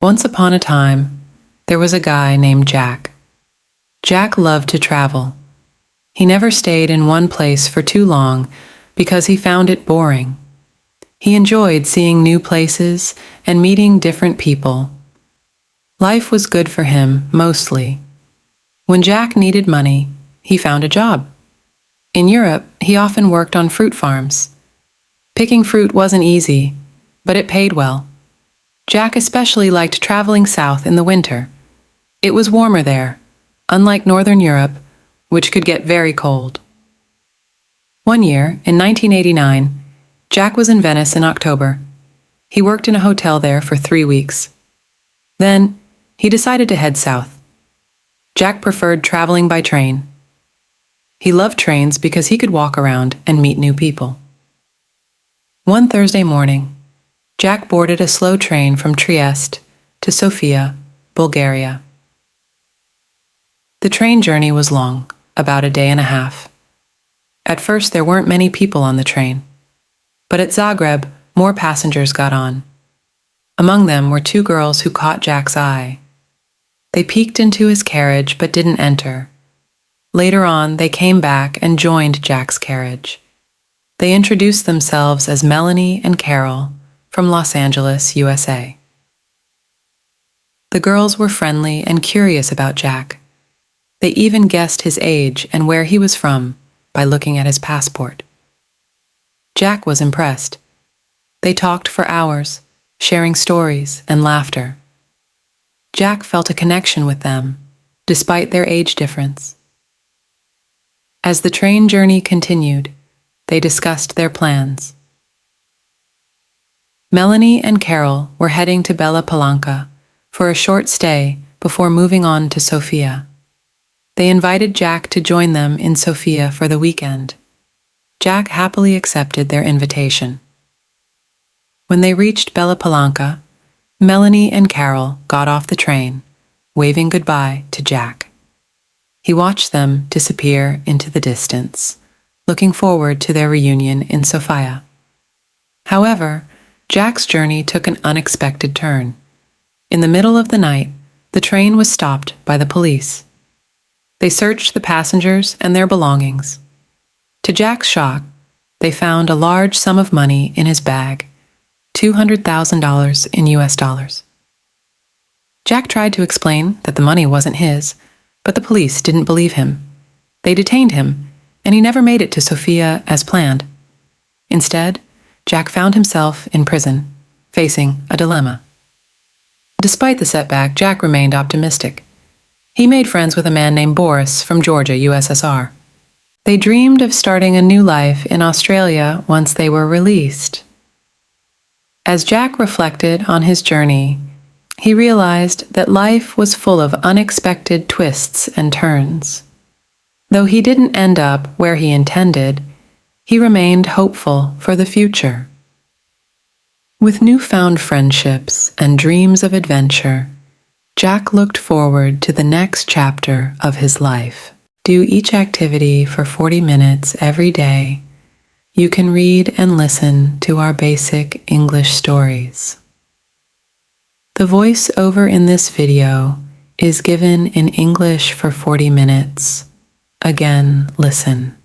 Once upon a time, there was a guy named Jack. Jack loved to travel. He never stayed in one place for too long because he found it boring. He enjoyed seeing new places and meeting different people. Life was good for him, mostly. When Jack needed money, he found a job. In Europe, he often worked on fruit farms. Picking fruit wasn't easy, but it paid well. Jack especially liked traveling south in the winter. It was warmer there, unlike Northern Europe, which could get very cold. One year, in 1989, Jack was in Venice in October. He worked in a hotel there for 3 weeks. Then, he decided to head south. Jack preferred traveling by train. He loved trains because he could walk around and meet new people. One Thursday morning, Jack boarded a slow train from Trieste to Sofia, Bulgaria. The train journey was long, about a day and a half. At first, there weren't many people on the train, but at Zagreb, more passengers got on. Among them were 2 girls who caught Jack's eye. They peeked into his carriage but didn't enter. Later on, they came back and joined Jack's carriage. They introduced themselves as Melanie and Carol from Los Angeles, USA. The girls were friendly and curious about Jack. They even guessed his age and where he was from by looking at his passport. Jack was impressed. They talked for hours, sharing stories and laughter. Jack felt a connection with them, despite their age difference. As the train journey continued, they discussed their plans. Melanie and Carol were heading to Bella Palanca for a short stay before moving on to Sofia. They invited Jack to join them in Sofia for the weekend. Jack happily accepted their invitation. When they reached Bella Palanca, Melanie and Carol got off the train, waving goodbye to Jack. He watched them disappear into the distance, looking forward to their reunion in Sofia. However, Jack's journey took an unexpected turn. In the middle of the night, the train was stopped by the police. They searched the passengers and their belongings. To Jack's shock, they found a large sum of money in his bag, $200,000 in US dollars. Jack tried to explain that the money wasn't his, but the police didn't believe him. They detained him, and he never made it to Sofia as planned. Instead, Jack found himself in prison, facing a dilemma. Despite the setback, Jack remained optimistic. He made friends with a man named Boris from Georgia, USSR. They dreamed of starting a new life in Australia once they were released. As Jack reflected on his journey, he realized that life was full of unexpected twists and turns. Though he didn't end up where he intended, he remained hopeful for the future. With newfound friendships and dreams of adventure, Jack looked forward to the next chapter of his life. Do each activity for 40 minutes every day. You can read and listen to our basic English stories. The voice-over in this video is given in English for 40 minutes. Again, listen.